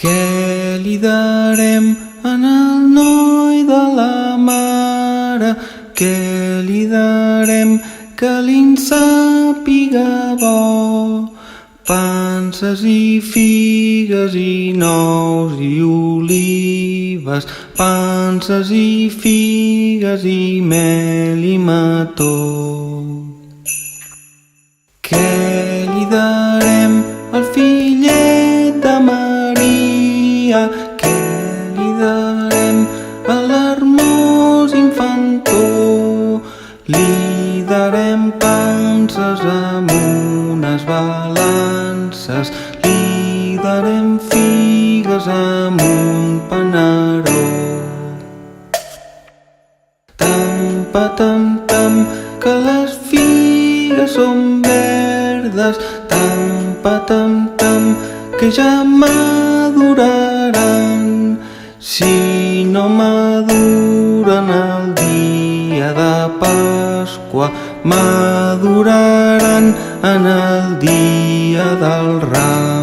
Què li darem en el noi de la mare? Què li darem que li'n sàpiga bo? Panses i figues i nous i olives, panses i figues i mel i mató. Què li darem al fillet de Maria? Què li darem a l'hermós infantó? Li darem panses amb unes balances, li darem figues amb un panaró. Tam, que les figues són verdes, tam, que ja maduraran. Si no maduren el dia de Pasqua, maduraran en el dia del Ram.